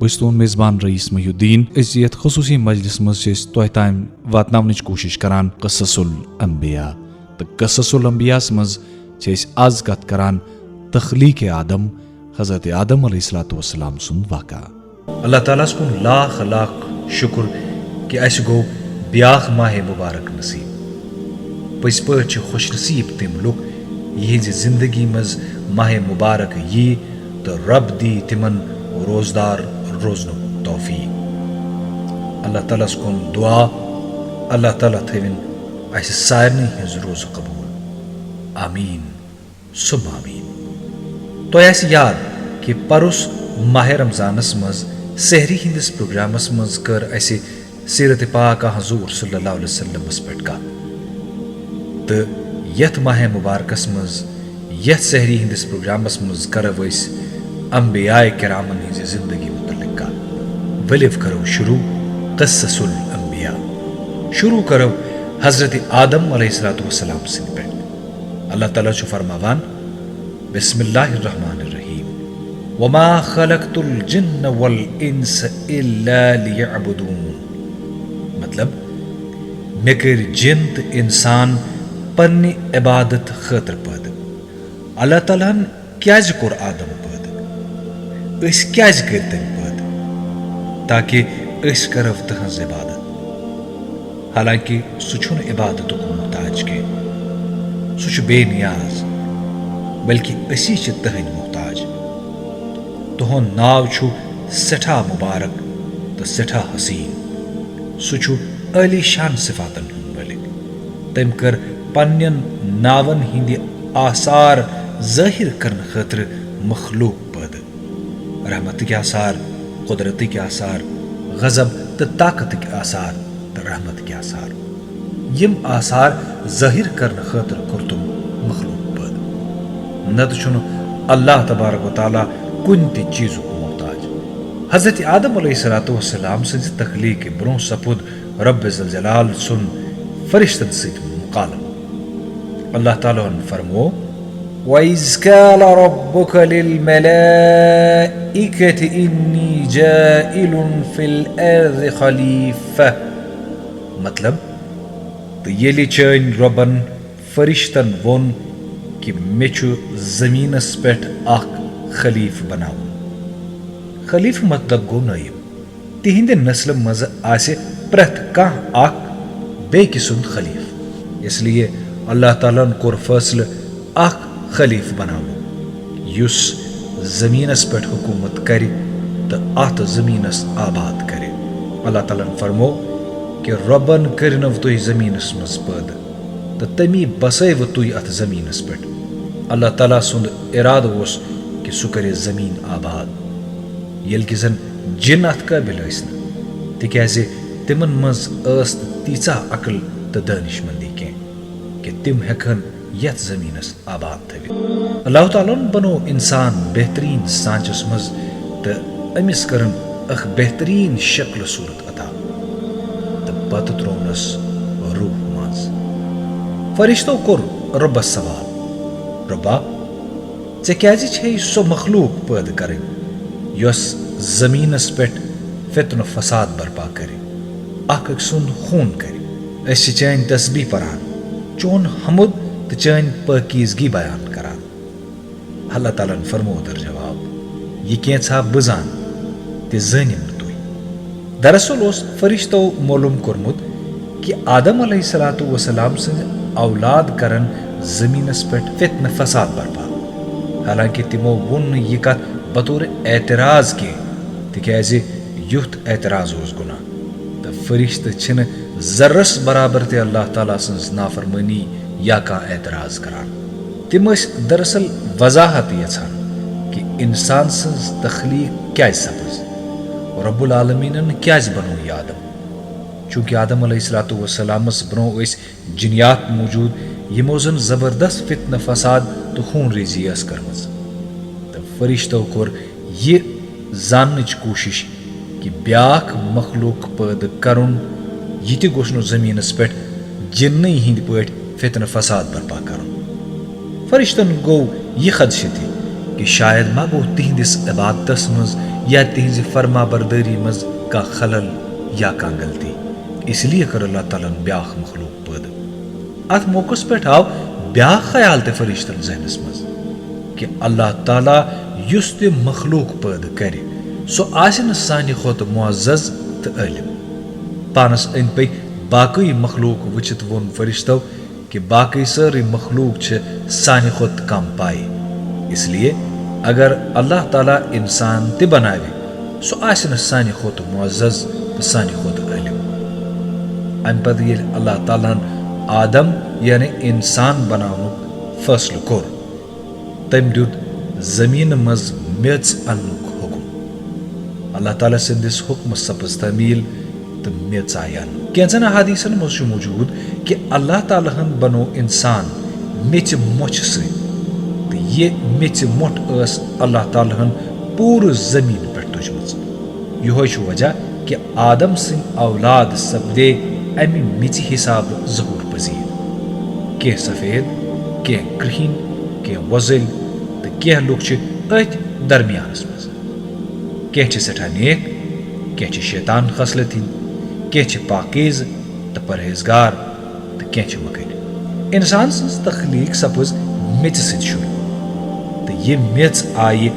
बस तुम मेज़बान रईस मुहिउद्दीन यथ खसूसी मजलिस मज तोह ताम वातनावनच कोशिश करान क़ससुल अंबिया तो क़ससुल अंबिया मज आज कत करान तख्लीक आदम हज़रत आदम अलैहिस्सलाम सुंद वाक़ा। अल्लाह ताला कुन लाख लाख शुक्र कि अस गो ब्याख माह मुबारक नसीब। पज पे खुश नसीब तम लुक यह जिंदगी मज माह मुबारक यी तो रब दी तिमन रोजदार रोजन तौफीक। अल्लाह ताला कुन दुआ अल्लाह ताला थविन अस सारनी हज रोज कबूल आमीन सुब आमीन। तो याद कि परुस माह रमजानस मज सहरी हिंदिस प्रोग्रामस मज कर अस सीरत पाक हजूर सल्लल्लाहु अलैहि वसल्लम पे कत तो यथ माह मुबारकस मज यथ सहरी हिंदिस प्रोग्रामस मज करव अंबियाए किरामन हिंज जिंदगी मुतल्लिक कत। वलिव करो शुरू क़ससुल अंबिया। शुरू करो हजरत आदम अलैहिस्सलाम सिंध पे। अल्लाह ताला छु फरमावान बिस्मिल्लाहिर्रहमानिर्रहीम वमा खलक़तुल जिन्न वल इंस इल्ला लियअबुदून। मतलब मे कर जिन तो इंसान पन्नी इबादत खतर पद। अल्लाह तालान क्याज कोर आदम पद अस क्याज कर तम पद ताकि अस करव तहज इबादत। हालांकि सह इबादत मोहताज के सह बेनियाज बल्कि असी तहद मोहताज। तुहन नाव छु सठा मुबारक तो सठा हसीन। सह अली शान सिफातन मलिक। तम कर पन्न नावन हिंद आसार जाहिर करने खतर मखलूक पद। रहमत के आसार कुदरत के आसार गजब तो ताकत के आसार तो रहमत के आसार यम आसार जाहिर करने खतर कुर्तुम मखलूक पद। न तो अल्लाह तबारक व तआला कुन ति चीज़ को मोहताज। हजरत आदम अलैहिस्सलाम सज तख्लीक ब्रोह सपुद रब ज़ल जलाल सुन फरिश्तन सत मुकालम। अल्लाह ताला फरमो वइज़ क़ाल रब्बुक लिल मलाइकति इन्नी जाइलुन फिल अर्ज़ि खलीफ़ा। मतलब तो येली चन रबन फरिश्तन वोन कि मे जमीनस पे खलीफ बनावन। खलीफ मतलब गो नईब। तिहिंद नस्ल मज आसे प्रथ कह बेकि सुंद खलीफ। इसलिए अल्लाह ताला कोर फैसले खलीफ बनाव युस जमीनस पे हुकूमत करे तो अत जमीनस आबाद करे। अल्लाह ताला फरमो कि रबन करनव तुह जमीनस मज पैदा तो तमी बसव तुह अत जमीनस पे। अल्लाह ताला सुंद इराद उस कि सह करे जमीन आबाद येल कि जन जिन अत काबिल तिकाज तिमन मज तीचा अकल तो दानिशमंदी कि तिम हेकन यथ जमीनस आबाद थवित। अल्लाह ताला बनो इंसान बेहतरीन सांचस मज तो अमिस करन अख बेहतरीन शक्ल सूरत अता तो पत त्रोनस रूह मज। फरिश्तो कोर रब्बस सवाल रब्बा ऐ क्याज छे सो मखलूक पैदा कर यस जमीनस पे फितन फसाद बर्पा करे अख सुंद खून करे। अस चैन तस्बीह परान चोन हमद तो चैन पाकीज़गी बयान करान। अल्लाह ताला फरमो दर जवाब यह कैसा बजान ते जनिम तुई। दरअसल उस फरिश्तो मालूम कोरमुत कि आदम अलैहिस्सलाम सं औलाद करन जमीनस पे फितन फसाद बर्पा। हालांकि तिमो वोन यह कत बतौर एतराज के तिकाज युथ एतराज उस गुना तो फरिश्त छिन जर्रस बराबर ते अल्लाह ताला सं नाफरमानी या का एतराज करान। तिम दरअसल वजाहत यछान कि इंसान सज तख्लीक क्या सपज रब्बुल आलमीन क्याज बनो यह आदम। चूंकि आदम अलैहिस्सलामस ब्रो जिनियात मौजूद यमो जन जबरदस्त फितन फसाद तो खून रेजी कर्मज तो फरिश्तो कोर यह जानच कोशिश कि ब्याख मखलूक पैदा करुन यह गोस जमीनस पे जिन्न हिंद पे फितन फसाद बर्पा करुन। फरिश्तन गो यह खदशे कि शायद मा गो तिहंदिस इबादतस मज या तिहंज फरमा बरदारी मज का खलल या का गलती, इसलिए कर अल्लाह ताला ब्याख मखलूक पैदा। अत मौकस पे आव ब्याख ख्याल ते फरिश्तन जहनस मज कि अल्लाह ताला युस ते मखलूक पैदा करे सो आसन सानि खोत मुअज्जज तो इल्म। पानस अंद पे बाकी मखलूक वचित वोन फरिश्तों कि बाकी सारी मखलूक छ सानि खोत कम पाए, इसलिए अगर अल्लाह ताला इंसान ते बनावे सो आसन सानि खोत मुअज्जज तो सानि खोत इल्म। अम पद ये अल्लाह ताला आदम यानी इंसान बनावनुक फैसला कोर, तम दुत जमीन मज मेच अन्नुक हुक्म। अल्लाह ताला सिंदिस हुक्म सपज तमील तो मेच आयान। कैंसन हदीसन मज मौजूद कि अल्लाह ताला बनो इंसान मेच मोच से, तो ये मेच मोट अस अल्लाह ताला पूरे जमीन पे तुजमज। यह वजह कि आदम सिंह औलाद सपदे अमि मिच हिसाब जहूर पजीर, कह सफेद कह कृहिन कह वजिल तो कह लुक अथ दरमियानस मज, कह सठा नेक कह शैतान खसलत हिंद, कह पाकीज तो परहेजगार तो कह मकन। इंसान सज तखलीक सपज मेच शुरू, तो ये मेच आय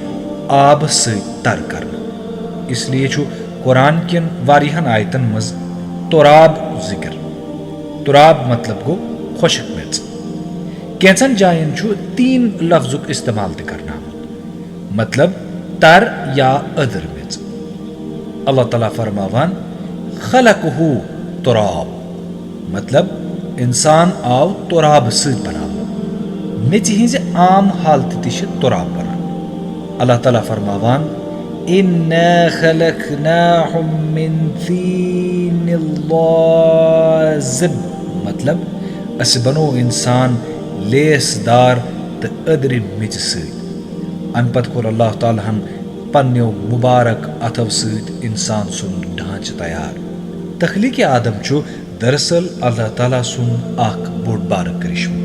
आब सर कर, इसलिए कुरान किन वारिहन आयतन मज तुराब जिक्र। तुराब मतलब गो खुशक मेच। कैंसन जायन 3 लफ्जुक इस्तेमाल ते करना, मतलब तर या अदर मेच। अल्लाह ताला फरमावान खलकहु तुराब, मतलब इंसान आव तुराब से बनाव, मेच हिंज आम हालत तिश तुराब बना। अल्लाह ताला फरमावान इन्ना खलकनाहुम मिन तीनिल लाज़िब, मतलब अस बनो इंसान लेसदार तो अदर मिच सत। अन पत कोर अल्लाह ताला पन्नो मुबारक अथव सत इंसान सुन ढांच तैयार। तखलीक आदम दरअसल अल्लाह ताला सुन अख बोड़ बार करिश्मा।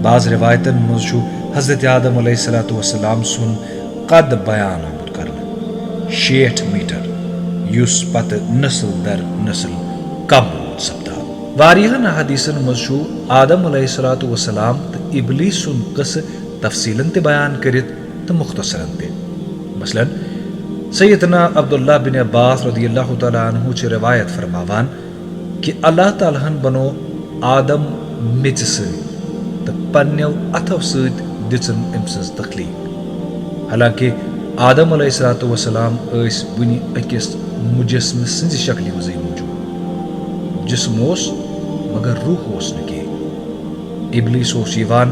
बाज रिवायतन मज हजरत आदम अलैहिस्सलाम सुन कद बयान आमुद करना 60 मीटर, युस पत नस्ल दर नस्ल कम सपदा। वारिहन हदीसन मज आदम अलैहिस्सलाम तो इबलीस सुन कस तफसीलन ते बयान करित तो मुख्तसरन ते। मसलन सैयदना अब्दुल्लाह बिन अब्बास रदियल्लाहु तआला अन्हु च रिवायत फरमावान कि अल्लाह ताला बनो आदम मिच से तो पन्यो अथव सत दिचन अमसज तखलीक। हालांकि आदम अलैहिस्सलाम वुनि अकिस मुजस्म सज शक्ल मज मौजूद, जिस्म ओस मगर रूह ओस न कह। इबलीस ओस यवान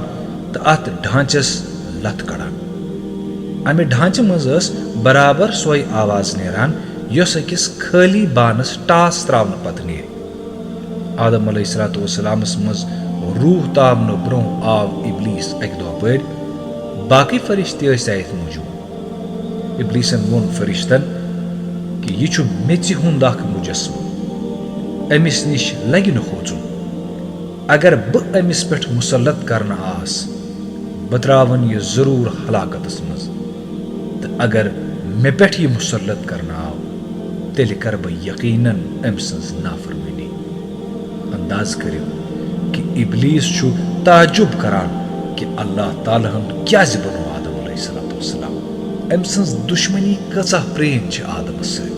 तो अत ढांचस लत कड़ान। अमे ढांचे मज बराबर सोई आवाज नेरान यस अकिस खाली बानस टास त्रावन पत नेर। आदम अलैहिस्सलामस मज रूह तावन ब्रो आव इबलीस अक दो पर, बाकी फरिश्ते आयत मौजूद। इबलीसन वोन फरिश्तन कि यह मेच हुंद अख मुजस्म, अमिस निश लगे न खोचुन। अगर बह अमिस पे मुसलत करना आस बह त्रावन यह जरूर हलाकतस मज, तो अगर मे पे यह मुसलत करना आव तेल कर बह यकीनन अम सज नाफरमानी। अंदाज करो कि इबलीस ताजुब करान कि अल्लाह ताला क्या बनो आदम अलैहिस्सलाम, अम सज दुश्मनी कचा प्रेम आदम सत।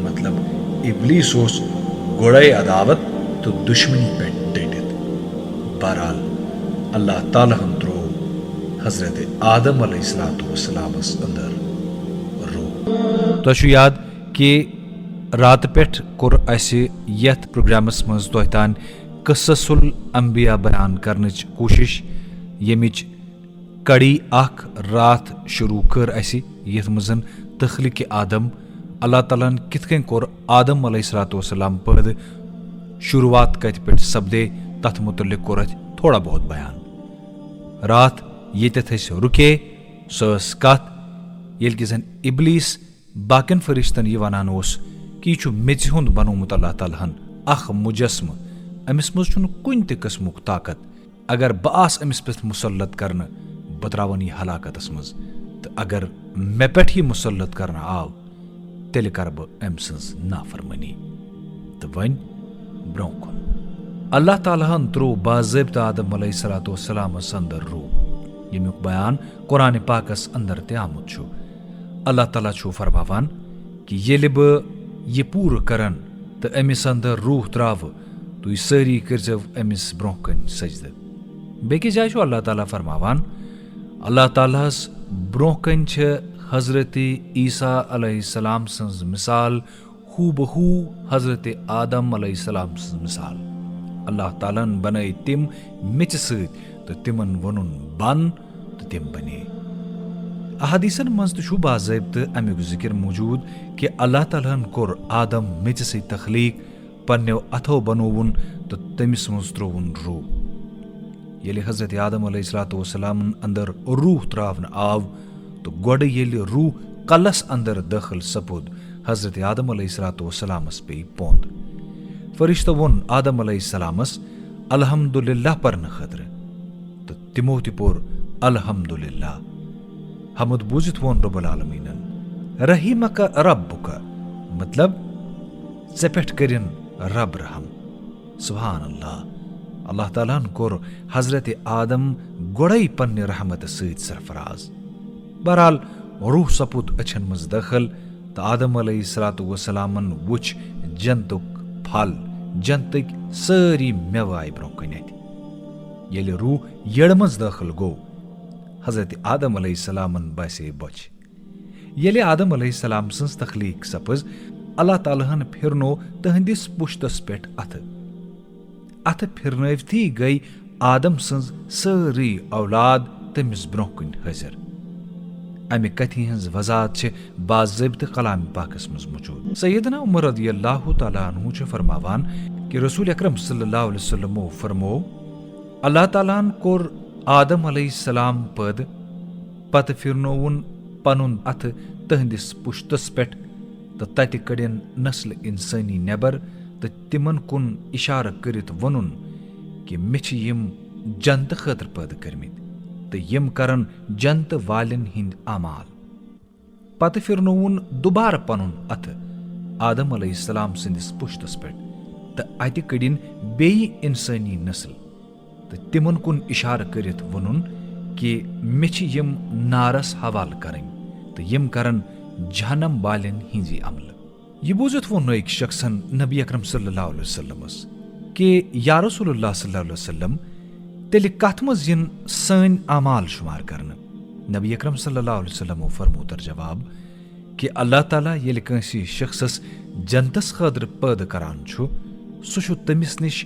मतलब इबलीस ओस गोड़े अदावत तो दुश्मनी पे डटित। बहरहाल अल्लाह ताला त्रो हजरत आदम अलैहिस्सलामस अंदर रूह। तो याद कि रात पे कोर असे यथ प्रोग्रामस मज तोह तान क़ससुल अंबिया बयान करनच कोशिश, यमिच कड़ी अख रात शुरू कर असे यथ मजन तखलीक आदम अल्लाह ताला कित कन कोर आदम अलैहिस्सलाम पैद, शुरुआत कत पे सपदे तथ मुतल्लिक कोर थोड़ा बहुत बयान। रात येत रुके सस कत येल कि जन इबलीस बाकिन फरिश्तन यह वनान ओस कि यह मेच हुंद बनोमुत अल्लाह ताला अख मुजस्म, अमिस मज कुन त किस्मुक ताकत, अगर बह आस अमिस पे मुसलत करन बह त्रावन यह हलाकतस मज, तो अगर मे पेठ यह मुसल्लत करना आव तेल कर बह अम सज नाफरमानी तो वन ब्रोह कुन अल्लाह तालाहन त्रो बाज़ाब्त आदम अलैहिस्सलातुवस्सलामस अंदर रूह यमुक बयान कुरान पाकस अंदर ते आमुत छु अल्लाह ताला छु फरमावान कि येले बह यह पूर करन तो अमिस अंदर रूह त्राव तुई सारी करजव अमिस ब्रोह कन सजद बेकि जाय छु अल्लाह ताला फरमावान अल्लाह तालास ब्रोह कन छ हजरत ईसा अलैहिस्सलाम सन्ज मिसाल हू बहू हजरत आदम अलैहिस्सलाम सन्ज मिसाल अल्लाह तालन बनाई तिम मिच सत तो तिमन वनुन बन तो तिम बने अहादीसन मज तो बाज़ाब्त अमुक जिक्र मौजूद कि अल्लाह तालाहन कोर आदम मिच से तखलीक पन्नो अथो बनोवन तो तमिस मज त्रोवन रूह येले हजरत आदम अलैहिस्सलाम अंदर रूह त्रावन आव तो गोड येले रूह कलस अंदर दाखिल सपुद हजरत आदम अलैहिस्सलामस पे पोंद फरिश्तो वोन आदम अलैहिस्सलामस अल्हम्दुलिल्लाह परन खतर तो तिमो तिपोर अल्हम्दुलिल्लाह हमद बूजित वोन रब्बुल आलमीनन रहीमक रब्बुक मतलब ज़ेपेठ करिन रब रहम सुभान अल्लाह तालाहन कोर हजरत आदम गोड़ई पन्ने रहमत सत सरफराज बहरहाल रूह सपुद अछन मज दाखिल तो आदम अलैहिस्सलामन वुच जंतुक फल जंतक सारी मेव आय ब्रोह कन येले रूह यड़ मज दाखिल गो हजरत आदम अलैहिस्सलामन बासे बच येले आदम अलैहिस्सलाम सन्स तखलीक सपज अल्लाह तालाहन फिरनो तहंदिस पुश्तस पेठ अथ फिरनवती गई आदम सन्स सारी औलाद तमिस ब्रोह कन हाजिर अमे कथि हंज वजात बाज़ाब्त कलाम पाकस मज मौजूद सैयदना उमर रदियल्लाहु ताला अन्हु छ फरमावान कि रसूल अकरम सल्लल्लाहु अलैहि वसल्लम फरमो अल्लाह तालाहन कोर आदम अलैहिस्सलाम पद पत फिरनोवन पनुन अथ तहंदिस पुश्तस पेठ तो तत कड़न नस्ल इंसानी नेबर तो तिमन कुन इशारा करित वनुन कि मे छ यम जंत खतर पद करमित तो यम करन जंत वालिन हिंद अमाल पत फिरनोवन दुबार पनुन अथ आदम अलैहिस्सलाम सिंदिस पुश्तस पे तो अत कड़िन बेयि इंसानी नस्ल तो तिमन कुन इशारा करित वनुन कि मे छ यम नारस हवाल करन तो यम करन जहन्नम वालिन हिंजी अमल यह बूजित वो एक शख्सन नबी अकरम सल्लल्लाहु अलैहि वसल्लम कि या रसूलुल्लाह सल्लल्लाहु अलैहि वसल्लम तेल कथ मज यन सन अमाल शुमार करन नबी अकरम सल्लल्लाहु अलैहि वसल्लम फरमो तर जवाब कि अल्लाह ताला येल कंसी शख्सस जंतस खदर पैद करान छु सु छु तमिस निश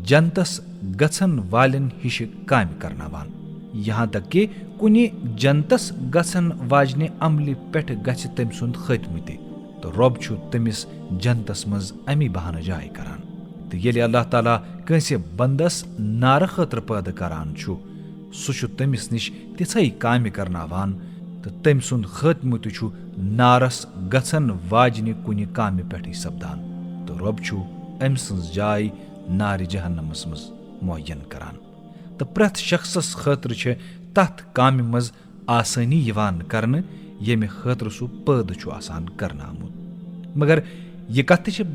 जंतस गछन वालिन हिश काम करनावान यहाँ तक कि कुनि जंतस गछन वाजने अमली पेठ गछ तम सुंद खत्म ते तो रब छु तमिस जंतस मज अमी बहाना जाय करान तो येले अल्लाह ताला कंसे बंदस नार खतर पैदा करान छु सु छु तमिस निश तिछै काम करनावान तो तम सुंद खत्म ते छु नारस गछन वाजने कुनि काम पेठ सपदान तो रब छु अम सन्ज जाय नार जहन्नमस मज मुअय्यन करान तो प्रथ शख्सस खतर छ तथ काम मज आसानी यवान करन येमे खतर सु पैद छु आसान करना आमुत मगर यह कथ छ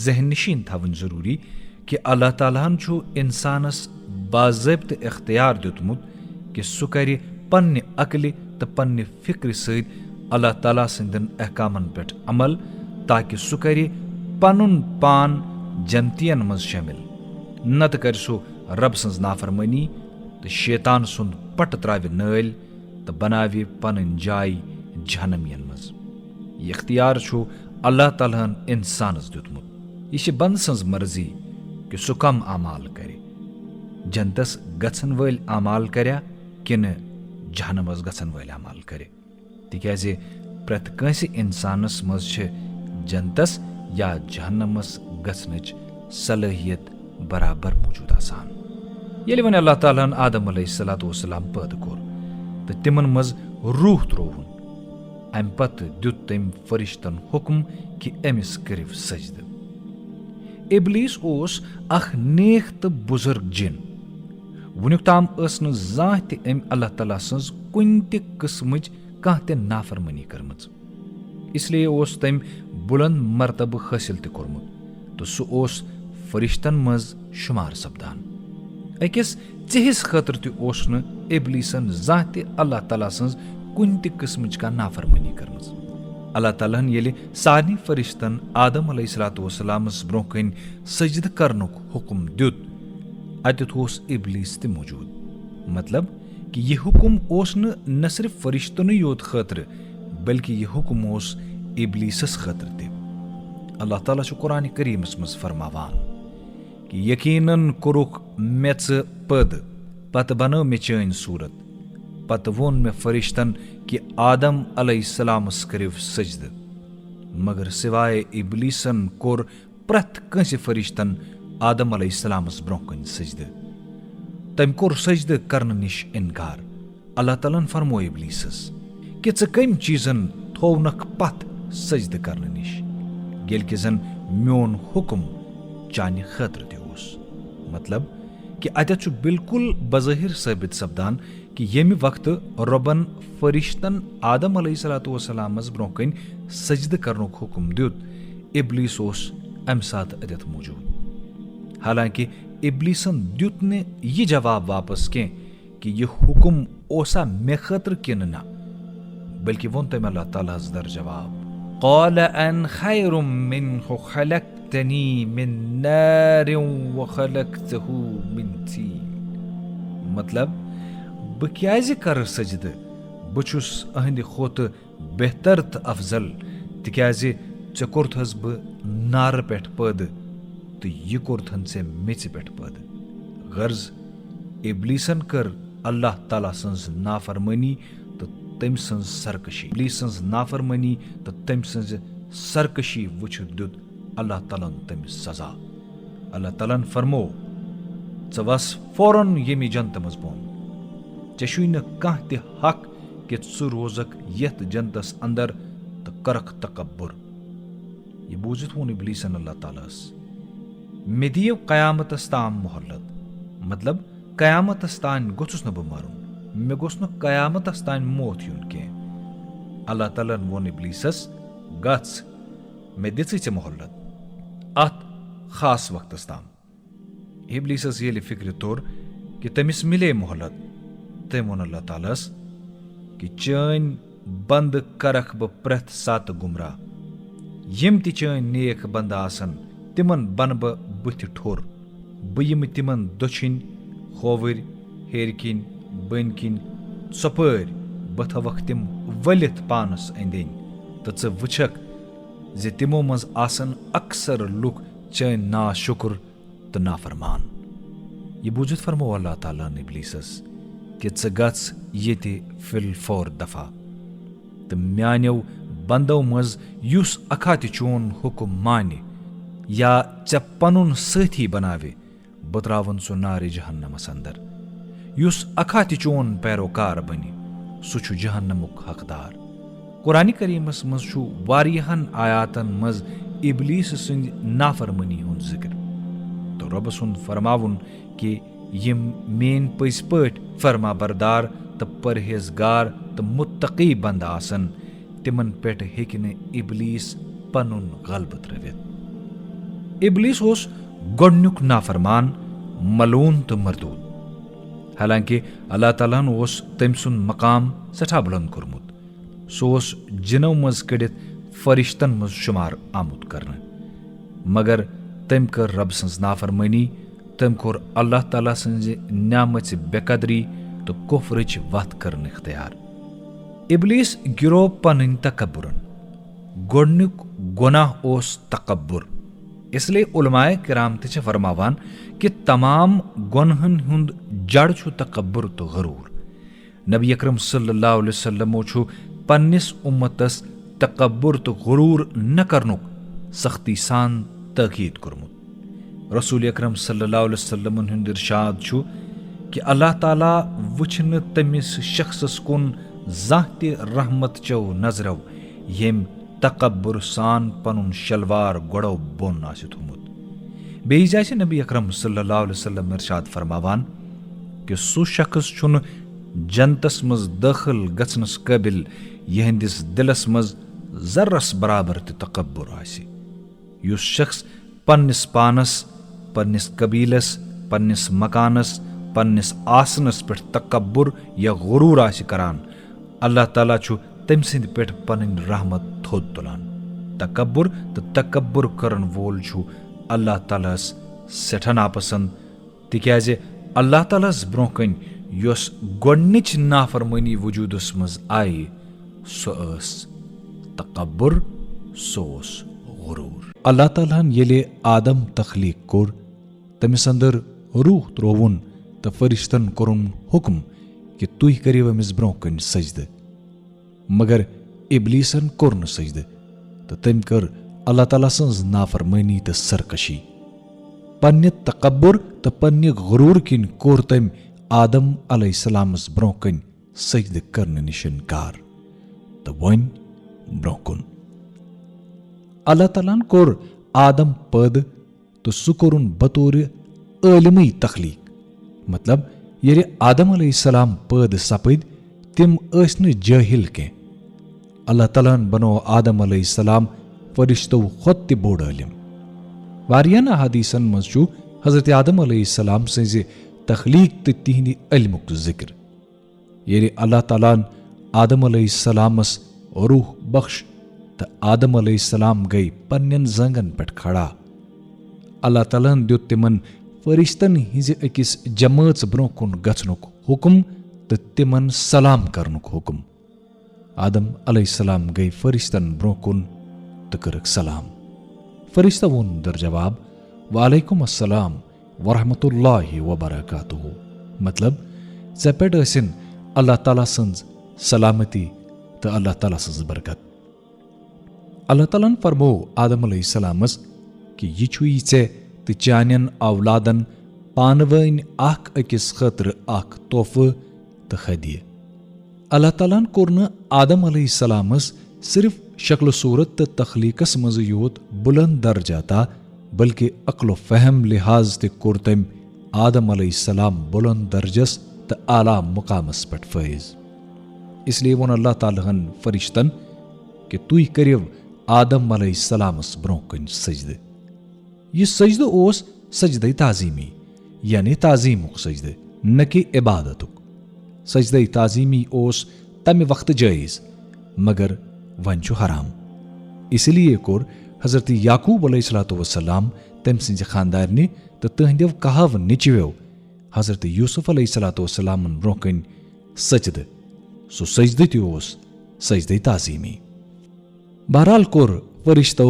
जहन नशीन थवन जरूरी कि अल्लाह तालाहन छु इंसानस बाज़ाब्त इख्तियार दितमुत कि सु करे पन्ने अकल तो पन्ने फिक्र सत अल्लाह ताला सिंदन अहकामन पेठ अमल ताकि सु करे पनुन पान जंतियन मज शामिल नत कर सु रब सन्ज नाफरमानी तो शैतान सुंद पट त्राव नल तो बनावे पन जाय जहन्नमियन मज इख्तियार छु अल्लाह तालाहन इंसानस दितमुत यह बंद सन्ज मर्जी कि सु कम अमाल करे जंतस गछन वल अमाल कर्या किन जहन्नमस गछन वल अमाल करे तिक्याज प्रत कंसे इंसानस मज छ जंतस या जहन्नमस गछनच सलाहियत बराबर मौजूद आसान येले वन अल्लाह तालाहन आदम अलैहिस्सलाम पैदा कोर तो तिमन मज रूह त्रोवन अम पत दुत तम फरिश्तन हुक्म कि अमिस करिव सजद इब्लीस ओस अख नेक तो बुजुर्ग जिन वुनुक ताम स न जाह अम अल्लाह ताला सन्ज कुन त किस्मच कانٛہہ تہِ نافرمٲنی کٔرمٕژ، اسلیے اوس تٔمۍ بُلند مرتبہٕ حٲصِل تہِ کوٚرمُت تہٕ سُہ اوس فرشتن منٛز شُمار سپدان۔ أکِس ژِہِس خٲطرٕ تہِ اوس نہٕ ابلیسن زانٛہہ تہِ اللہ تعالیٰ سٕنٛز کُنہِ تہِ قٕسمٕچ کانٛہہ نافرمٲنی کٔرمٕژ۔ اللہ تعالیٰ ہن ییٚلہِ سارنٕے فرشتن آدم علیہ الصلوۃ والسلامس برونٛہہ کنہِ سجدٕ کرنُک حُکم دیُت، اتٮ۪تھ اوس ابلیس تہِ موٗجوٗد۔ مطلب کہِ یہِ حُکم اوس نہٕ صرف فرشتنٕے یوت خٲطرٕ بلکہِ یہِ حُکم اوس ابلیسس خٲطرٕ تہِ۔ اللہ تعالیٰ چھُ قرآنِ کریٖمس منٛز فرماوان کہِ یقیٖنن کوٚرُکھ مےٚ ژٕ پٲدٕ، پتہٕ بنٲو مےٚ چٲنۍ صوٗرت، پتہٕ ووٚن مےٚ فرشتن کہِ آدم علیہ السلامس کٔرِو سجدٕ، مگر سوائے ابلیسن کوٚر پرٛٮ۪تھ کٲنٛسہِ فرشتن آدم علیہ السلامس برونٛہہ کنہِ سجدٕ۔ تٔمۍ کوٚر سجدٕ کرنہٕ نِش اِنکار۔ اللہ تعالیٰ ہن فرموو ابلیسس کہِ ژٕ کٔمۍ چیٖزن تھوونکھ پتھ سجدٕ کرنہٕ نِش ییٚلہِ کہِ زن میون حُکم چانہِ خٲطرٕ تہِ اوس۔ مطلب کہِ اتٮ۪تھ چھُ بالکل بظٲہر ثٲبت سپدان کہِ ییٚمہِ وقتہٕ رۄبن فرشتن آدم علیہ الصلوۃ والسلامس برونٛہہ کنہِ سجدٕ کرنُک حُکم دیُت، ابلیس اوس امہِ ساتہٕ اتٮ۪تھ موٗجوٗد۔ حالانکہِ ابلیسن دیُت نہٕ یہِ جواب واپس کینٛہہ کہِ یہِ حُکم اوسا مےٚ خٲطرٕ کِنہٕ نہ، بلکہِ ووٚن تٔمۍ اللہ تعالیٰ ہس در جواب قال أنا خير منه خلقتني من نار وخلقته من طين۔ مطلب بہٕ کیازِ کرٕ سجدٕ، بہٕ چھُس أہنٛدِ کھۄتہٕ بہتر تہٕ افضل، تِکیازِ ژےٚ کوٚرتھس بہٕ نارٕ پٮ۪ٹھ پٲدٕ تہٕ یہِ کوٚرتھن ژےٚ میژِ پٮ۪ٹھ پٲدٕ۔ غرض ابلیسن کٔر اللہ تعالیٰ سٕنٛز نافرمٲنی تہٕ تٔمۍ سٕنٛز سرکشی۔ ابلیس سٕنٛز نافرمٲنی تہٕ تٔمۍ سٕنٛزِ سرکشی وٕچھِتھ دیُت اللہ تعالیٰ ہن تٔمِس سزا۔ اللہ تعالیٰ ہن فرموو ژٕ وس فوراً ییٚمہِ جنتہٕ منٛز بۄن، ژےٚ چھُے نہٕ کانٛہہ تہِ حق کہِ ژٕ روزکھ یتھ جنتس اندر تہٕ کرکھ تکبر۔ یہِ بوٗزِتھ ووٚن ابلیسن اللہ تعالیٰ ہس مےٚ دِیِو قیامتس تام مۄہلت، مطلب قیامتس تانۍ گوٚژھُس نہٕ بہٕ مرُن، مےٚ گوٚژھ نہٕ قیامتس تانۍ موت یُن کینٛہہ۔ اللہ تعالیٰ ہن ووٚن ابلیسس گژھ، مےٚ دِژٕے ژےٚ مۄہلت اتھ خاص وقتس تام۔ ابلیسس ییٚلہِ فکرِ توٚر کہِ تٔمِس مِلے مۄہلت، تٔمۍ ووٚن اللہ تعالیٰ ہس کہِ چٲنۍ بنٛدٕ کرکھ بہٕ پرٛٮ۪تھ ساتہٕ گمراہ، یِم تہِ چٲنۍ نیک بنٛدٕ آسن تِمن بنہٕ بہٕ بٕتھِ ٹھوٚر، بہٕ یِمہٕ تِمن دٔچھِنۍ، کھووٕرۍ، ہیٚرِ کِنۍ، بٔنۍ کِنۍ، ژۄپٲرۍ، بہٕ تھاوکھ تِم ؤلِتھ پانس أنٛدۍ أنٛدۍ تہٕ ژٕ وٕچھکھ زِ تِمو منٛز آسن اکثر لُکھ چٲنۍ ناشُکر تہٕ نافرمان۔ یہِ بوٗزِتھ فرموو اللہ تعالیٰ ہن ابلیسس کہِ ژٕ گژھ ییٚتہِ فِلفور دفعہ، تہٕ میانیو بنٛدو منٛز یُس اکھا تہِ چون حُکم مانہِ یا ژےٚ پنُن سٲتھی بناوِ، بہٕ تراون سُہ نارِ جہنمس اندر۔ یُس اکھا تہِ چون پیروکار بنہِ سُہ چھُ جہنمُک حقدار۔ قرآنِ کریٖمس منٛز چھُ واریاہن آیاتن منٛز ابلیس سٕنٛدِ نافرمٲنی ہُنٛد ذِکر تہٕ رۄبہٕ سُنٛد فرماوُن کہِ یِم میٲنۍ پٔزۍ پٲٹھۍ فرما بردار تہٕ پرہیزگار تہٕ مُتقی بنٛدٕ آسن تِمن پٮ۪ٹھ ہیٚکہِ نہٕ ابلیس پنُن غلبہٕ ترٲوِتھ۔ ابلیس اوس گۄڈنیُک نافرمان، ملوٗن تہٕ مردوٗد۔ حالانکہِ اللہ تعالیٰ ہن اوس تٔمۍ سُنٛد مقام سٮ۪ٹھاہ بُلنٛد کوٚرمُت، سُہ اوس جِنو منٛز کٔڑِتھ فرشتن منٛز شُمار آمُت کرنہٕ، مگر تٔمۍ کٔر رۄبہٕ سٕنٛز نافرمٲنی، تٔمۍ کوٚر اللہ تعالیٰ سٕنٛزِ نعمژِ بے قدری تہٕ کُفرٕچ وتھ کٔرٕن اختیار۔ ابلیس گِرو پنٕنۍ تکبُرن۔ گۄڈنیُک گۄناہ اوس تکبُر، اسلیے علماء کرام تہِ چھِ فرماوان کہِ تمام گۄنہن ہُنٛد جڑ چھُ تکبُر تہٕ غروٗر۔ نبی اکرم صلی اللہ علیہ وسلمو چھُ پننِس اُمتس تکبُر تہٕ غروٗر نہ کرنُک سختی سان تٲکیٖد کوٚرمُت۔ رسول اکرم صلی اللہ علیہ وسلمن ہُنٛد ارشاد چھُ کہِ اللہ تعالیٰ وٕچھِ نہٕ تٔمِس شخصس کُن زانٛہہ تہِ رحمت چو نظرو ییٚمۍ تکبُر سان پنُن شلوار گۄڈو بۄن آسہِ تھوٚمُت۔ بیٚیہِ جایہِ چھِ نبی اکرم صلی اللہ علیہ وسلم ارشاد فرماوان کہِ سُہ شخص چھُنہٕ जन्नतस मज दाखिल गछनस काबिल यहंदिस दिलस मज जर्रस बराबर ते तकब्बुर आसि। युस शख्स पन्निस पानस, पन्निस कबीलस, पन्निस मकानस, पन्निस आसनस पे तकब्बुर या गुरूर आसि करान, अल्लाह ताला छु तम सिंद पे पन रहमत थोद तुलान। तकब्बुर तो तकब्बुर करन वोल छु अल्लाह तालास सेठा नापसंद, तिक्याजे अल्लाह तालास ब्रोकन योस गोडनिच नाफरमानी वजूदस मज आई सोस तकब्बुर सोस गुरूर। अल्लाह तालान येले आदम तख्लीक कोर, तमिस अंदर रूह त्रोवन तो फरिश्तन कोरुन हुक्म कि तुह करिव अमिस ब्रोकन सजद, मगर इबलीसन कोर न सजद तो तम कर अल्लाह ताला सज नाफरमानी तो सरकशी। पन्ने तकब्बुर तो पन्ने गुरूर किन कोर तम आदम अलैहिस्सलामस ब्रोकन सजद करने निश इनकार तो वन ब्रोकुन। अल्लाह तालान कोर आदम पद तो सु कोरुन बतौर आलिमी तख्लीक, मतलब ये आदम अलैहिस्सलाम पद सपद तिम न जाहिल के। अल्लाह तालान बनो आदम अलैहिस्सलाम फरिश्तो खुद ते बोड़ आलिम। वारियान हदीसन मज छु हजरत आदम अलैहिस्सलाम से तख्लीक ते तिहंदि इल्मुक जिक्र। ये अल्लाह तालान आदम अलैहिस्सलामस रूह बख्श तो आदम अलैहिस्सलाम गई पन्नन जंगन पे खड़ा। अल्लाह तालान दियो तिमन फरिश्तन हिज अकिस जमात ब्रोकुन गछनुक हुक्म तो तिमन सलाम करनुक हुक्म। आदम अलैहिस्सलाम गई फरिश्तन ब्रोकुन तो करक सलाम। फरिश्ता वोन दर जवाब वालेकुम अस्सलाम वरहमतुल्लाहि वबरकातुहु, मतलब जपेट असिन अल्लाह ताला संज सलामती तो अल्लाह ताला संज बरकत। अल्लाह तालान फरमो आदम अलैहिस्सलामस कि यह छु ये तो चानन औलादन पानवन अख अकिस खतर अख तोहफे तो हदिय। अल्लाह तालान कोर न आदम अलैहिस्सलामस सिर्फ शक्ल सूरत तो तख्लीकस मज योत बुलंद दर्जाता, बल्कि अक्ल फहम लिहाज ते कोर तम आदम अलैहिस्सलाम बुलंद दर्जस तो आला मुकामस पट फैज। इसलिए वो अल्लाह ताला फरिश्तन कि तुह करिव आदम अलैहिस्सलामस ब्रोकन सजद। यह सजद ओस सजद ताजीमी यानी ताजीमुक सजद, न कि इबादतुक। सजद ताजीमी ओस तम वक्त जायज मगर वन छु हराम। इसलिए कोर हजरत याकूब अलैहिस्सलाम तम सिंज खानदारनि तो तहंदो कहव निचव्यो हजरत यूसुफ अलैहिस्सलाम ब्रोकन सजद। सो सजद त्योस सजद ताजीमी। बहरहाल कोर फरिश्तो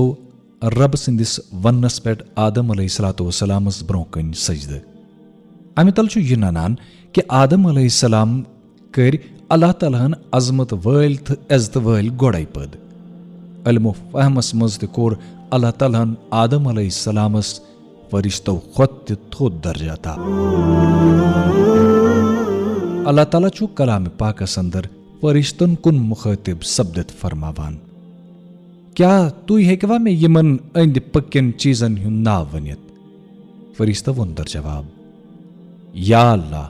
रब सिंदिस वन्नस पे आदम अलैहिस्सलामस ब्रोकन सजद। अमे तल छु यह ननान कि आदम अलैहिस्सलाम कर अल्लाह तालाहन अजमत वल तो इज्जत वल गोड़ाई पद। इल्म फहमस मज ते कोर अल्लाह तालाहन आदम अलैहिस्सलामस फरिश्तो खुद ते थोद दर्जा था। अल्लाह ताला छु कलाम पाकस अंदर फरिश्तन कुन मुखातिब सब्दत फरमावान, क्या तु हेकवा में यमन अंद पक्यन चीजन हुन नाव वनित। फरिश्ता वोन दर जवाब या अल्लाह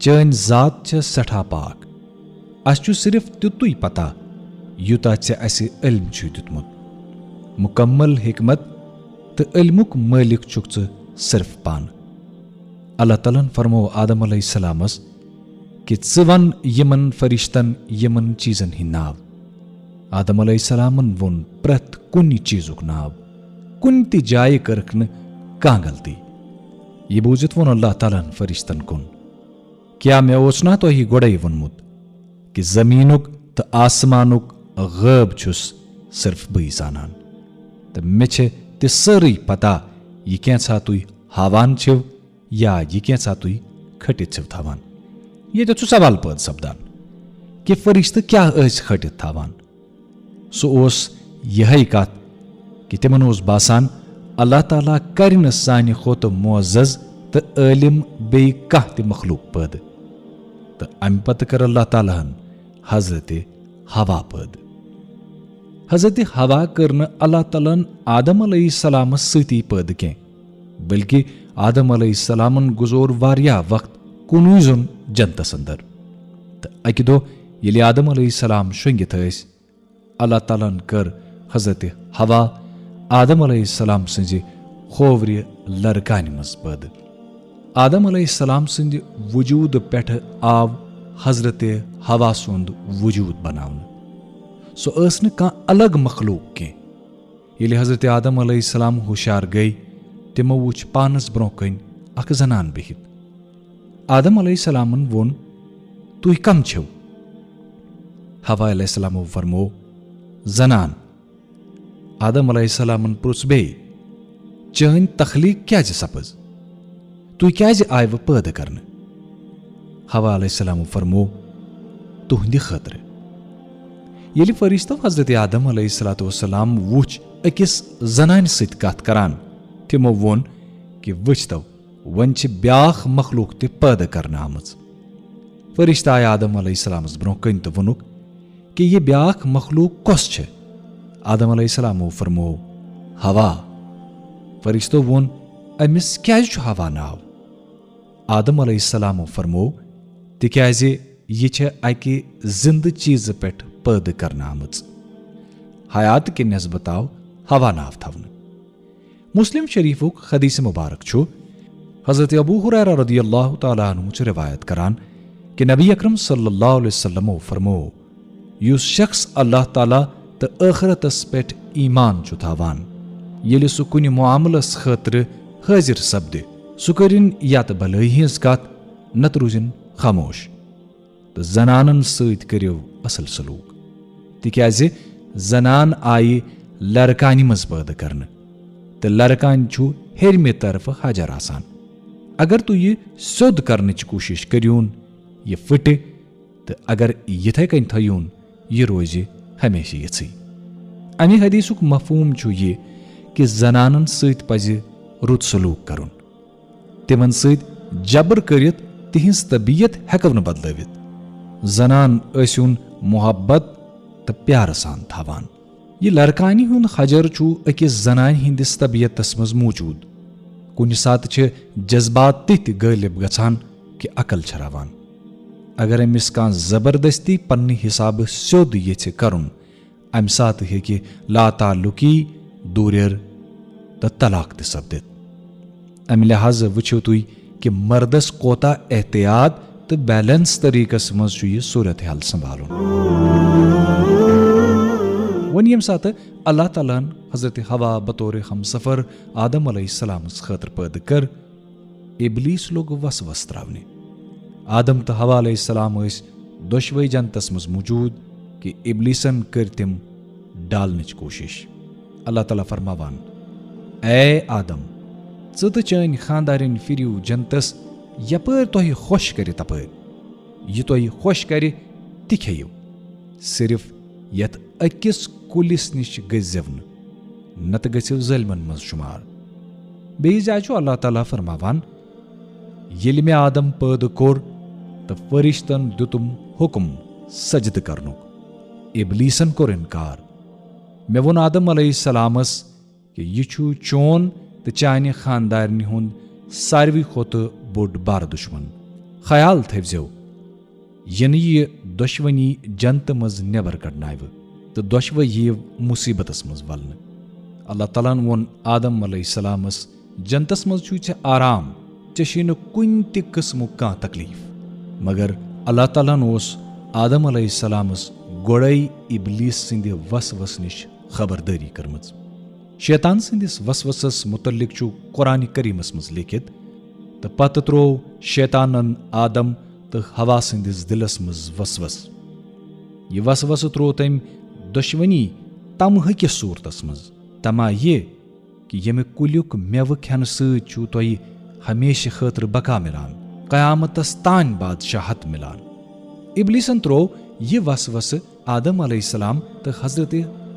चन जात छ सठा पाक, अछु सिर्फ तुतुई पता युता चे असे इल्म छु दितमुत। मुकम्मल हिकमत तो इल्मुक मालिक छुक च सिर्फ पान। अल्लाह तालान फरमो आदम अलैहिस्सलामस कि वन यमन फरिश्तन यमन चीजन ही नाव। आदम अलैहिस्सलामन वोन प्रत कुन चीजुक नाव, कुन ति जाय करकन का गलती। ये बूजित वोन अल्लाह तालान फरिश्तन कुन, क्या मैं ओसना तो ही गोड़े वनमुत कि जमीनुक तो आसमानुक गैब छुस सिर्फ बई जानन, तो मे ते सारी पता यह क्या तुई हावान छिव या यह क्या तुई खटित छिव थावान। ये तो सवाल पद सपदान कि फरिश्त क्या खटित थावान। सो ओस यही कत कि तिमन ओस बासान अल्लाह ताला कर सानि खोत मुअज़्ज़ज़ तो आलिम बे कह ते मखलूक पद। तो अम पत कर अल्लाह तालाहन हजरत हवा पद। हजरत हवा करन अल्लाह तालान आदम अलैहिस्सलाम सती पद के, बल्कि आदम अलैहिस्सलामन गुजोर वारिया वक्त कुनूजुन जन्नतस अंदर। تہٕ اَکہِ دۄہ ییٚلہِ آدم علیہ السلام شۄنٛگِتھ ٲسۍ اللہ تعالیٰ ہن کٔر حضرت ہوا آدم علیہ السلام سٕنزِ کھوورِ لرکانہِ منٛز پٲدٕ. آدم علیہ السلام سٕنٛدِ وجوٗدٕ پٮ۪ٹھٕ آو حضرت ہوا سُنٛد وجوٗد بناونہٕ. سۄ ٲس نہٕ کانٛہہ الگ مخلوق کینٛہہ. ییٚلہِ حضرت آدم علیہ السلام ہُشار گٔیہِ تِمو وٕچھ پانس برٛونٛہہ کنہِ اکھ زنان بِہِتھ. آدم علیہ السلامن ووٚن تُہۍ کم چھِو؟ ہوا علیہ السلامو فرموو زنان. آدم علیہ السلامن پرُژھ بیٚیہِ چٲنۍ تخلیٖق کیازِ سپٕز؟ تُہۍ کیازِ آیوٕ پٲدٕ کرنہٕ؟ ہوا علیہ السلامو فرموو تُہنٛدِ خٲطرٕ. ییٚلہِ فرشتو حضرت آدم علیہ الصلوۃ والسلام وُچھ أکِس زنانہِ سۭتۍ کتھ کران تِمو ووٚن کہِ وٕچھتو وۄنۍ چھِ بیاکھ مخلوق تہِ پٲدٕ کرنہٕ آمٕژ. فرشتہٕ آیہِ آدم علیہ السلامس برٛونٛہہ کنہِ تہٕ ووٚنُکھ کہِ یہِ بیاکھ مخلوق کۄس چھِ؟ آدم علیہ السلامو فرموو ہوا. فرشتو ووٚن أمِس کیازِ چھُ ہوا ناو؟ آدم علیہ السلامو فرموو تِکیازِ یہِ چھےٚ اکہِ زِندٕ چیٖزٕ پٮ۪ٹھ پٲدٕ کرنہٕ آمٕژ. حیات کہِ نٮ۪سبت آو ہوا ناو تھاونہٕ. مسلم شریفُک حدیث مبارک چھُ حضرت ابو ہریرہ رضی اللہ تعالیٰ عنہ چھُ روایت کران کہِ نبی اکرم صلی اللہ علیہ وسلمو فرموو یُس شخص اللہ تعالیٰ تہٕ ٲخرتس پٮ۪ٹھ ایمان چھُ تھاوان ییٚلہِ سُہ کُنہِ معاملس خٲطرٕ حٲضِر سپدِ سُہ کٔرِنۍ یا تہٕ بلٲیی ہِنٛز کتھ نتہٕ روٗزِنۍ خاموش تہٕ زنانن سۭتۍ کٔرِو اصل سلوٗک تِکیازِ زنان آیہِ لرکانہِ منٛز پٲدٕ کرنہٕ تہٕ لرکانہِ چھُ ہیٚرمہِ طرفہٕ حجر آسان. اگر تُہۍ یہِ سیوٚد کرنٕچ کوٗشش کٔرِوُن یہِ پھٕٹہِ تہٕ اگر یِتھے کٔنۍ تھٲیوُن یہِ روزِ ہمیشہِ یِژھٕے. امہِ حدیثُک مفہوٗم چھُ یہِ کہِ زنانن سۭتۍ پزِ رُت سلوٗک کرُن. تِمن سۭتۍ جبر کٔرِتھ تِہنٛز طبیعت ہٮ۪کو نہٕ بدلٲوِتھ. زنان ٲسِوُن محبت تہٕ پیارٕ سان تھاوان. یہِ لرکانہِ ہُنٛد حجر چھُ أکِس زنانہِ ہِنٛدِس طبیعتس منٛز موٗجوٗد. کُنہِ ساتہٕ چھِ جذبات تِتھۍ غٲلب گژھان کہِ عقل چھراوان. اگر أمِس کانٛہہ زبردستی پننہِ حسابہٕ سیوٚد یژھِ کرُن امہِ ساتہٕ ہیٚکہِ لاتعلُقی دوٗریر تہٕ طلاق تہِ سپدِتھ. امہِ لحاظہٕ وٕچھِو تُہۍ کہِ مردس کوتاہ احتیاط تہٕ بیلنس طریٖقس منٛز چھُ یہِ صوٗرت حال سمبالُن. وۄنۍ ییٚمہِ ساتہٕ اللہ تعالیٰ ہن حضرت ہوا بطور ہمسفر آدم علیہ السلامس خٲطرٕ پٲدٕ کٔر ابلیٖس لوٚگ وسوسہٕ تراونہِ. آدم تہٕ ہوا علیہ السلام ٲسۍ دۄشوے جنتس منٛز موٗجوٗد کہِ ابلیٖسن کٔرۍ تِم ڈالنٕچ کوٗشش. اللہ تعالیٰ فرماوان اے آدم ژٕ تہٕ چٲنۍ خاندارِنۍ پھِرِو جنتس یپٲرۍ تۄہہِ خۄش کرِ تپٲرۍ. یہِ تۄہہِ خۄش کرِ تہِ کھیٚیِو صرف یتھ أکِس کُلِس نِش گٔژھزیٚو نہٕ نتہٕ گٔژھِو ظٲلمن منٛز شُمار. بیٚیِس جایہِ چھُ اللہ تعالیٰ فرماوان ییٚلہِ مےٚ آدم پٲدٕ کوٚر تہٕ فرشتن دِتُم حُکم سجدٕ کرنُک ابلیٖسن کوٚر انکار. مےٚ ووٚن آدم علیہ السلامس کہِ یہِ چھُ چون تہٕ چانہِ خاندارنہِ ہُنٛد ساروٕے کھۄتہٕ بوٚڑ بارٕ دُشمن. خیال تھٲوزیٚو یِنہٕ یہِ دۄشوٕنی جنتہٕ منٛز نٮ۪بر کڑناوِ تہٕ دۄشوے یِیِو مُصیبتس منٛز ولنہٕ. اللہ تعالیٰ ہن ووٚن آدم علیہ السلامس جنتس منٛز چھُے ژےٚ آرام ژےٚ چھُے نہٕ کُنہِ تہِ قٕسمُک کانٛہہ تکلیٖف. مگر اللہ تعالیٰ ہن اوس آدم علیہ السلامس گۄڈے ابلیٖس سٕنٛدِ وسوسہٕ نِش خبردٲری کٔرمٕژ. شیطان سٕنٛدِس وسوسس مُتعلق چھُ قرآنِ کریٖمس منٛز لیکھِتھ تہٕ پتہٕ تروو شیطانن آدم تہٕ ہوا سٕنٛدِس دِلس منٛز وسوسہٕ. یہِ وسوسہٕ تروو تٔمۍ دۄشوٕنی تمہٕکِس صوٗرتس منٛز. تما یہِ کہِ ییٚمہِ کُلیُک مٮ۪وٕ کھٮ۪نہٕ سۭتۍ چھُو تۄہہِ ہمیشہٕ خٲطرٕ بقا مِلان قیامتس تانۍ بادشاہت مِلان. ابلیٖسن تروو یہِ وسوسہٕ آدم علیہ السلام تہٕ حضرت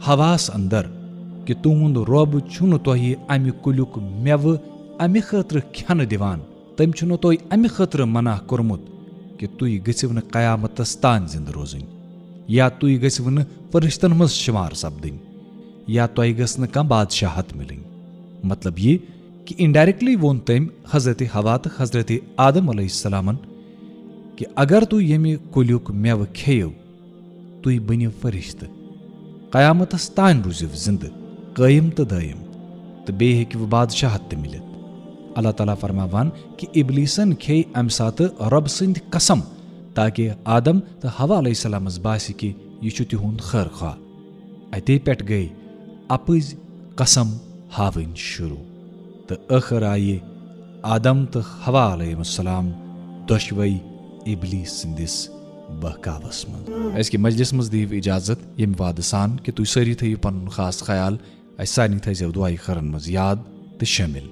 ہواہس اندر کہِ تُہنٛد رۄب چھُنہٕ تۄہہِ امہِ کُلیُک مٮ۪وٕ امہِ خٲطرٕ کھٮ۪نہٕ دِوان. تٔمۍ چھُنہٕ تۄہہِ امہِ خٲطرٕ منع کوٚرمُت کہِ تُہۍ گٔژھِو نہٕ قیامتس تانۍ زِندٕ روزٕنۍ یا تُہۍ گٔژھِو نہٕ فرشتن منٛز شُمار سپدٕنۍ یا تۄہہِ گٔژھ نہٕ کانٛہہ بادشاہت مِلٕنۍ. مطلب یہِ کہِ انڈایریکٹلی ووٚن تٔمۍ حضرت ہوا تہٕ حضرت آدم علیہ السلامن कि अगर तुम यमि कुलियुक मेव खेयो तुम बनिव फरिश्त कयामतस तान रूजिव जिंद कायम तो दायम तो बे हेकिव बादशाहत ते मिलित। अल्लाह ताला फरमावान कि इबलीसन खे अम सात रब सिंद कसम ताकि आदम तो हवा अलैहिस्सलामस बासि कि यह तिहुंद खैर खा। अते पेट गई अपज कसम हावन शुरू तो आखिर आये आदम तो हवा अलैहिस्सलाम दोशवई इबलीस सिंदिस बहकावस मज। अज़ मजलिस मज दीव इजाजत यम वाद सान कि तुम सारी थो पन खास ख्याल सारे थो दुआई खरन मज याद तो शामिल।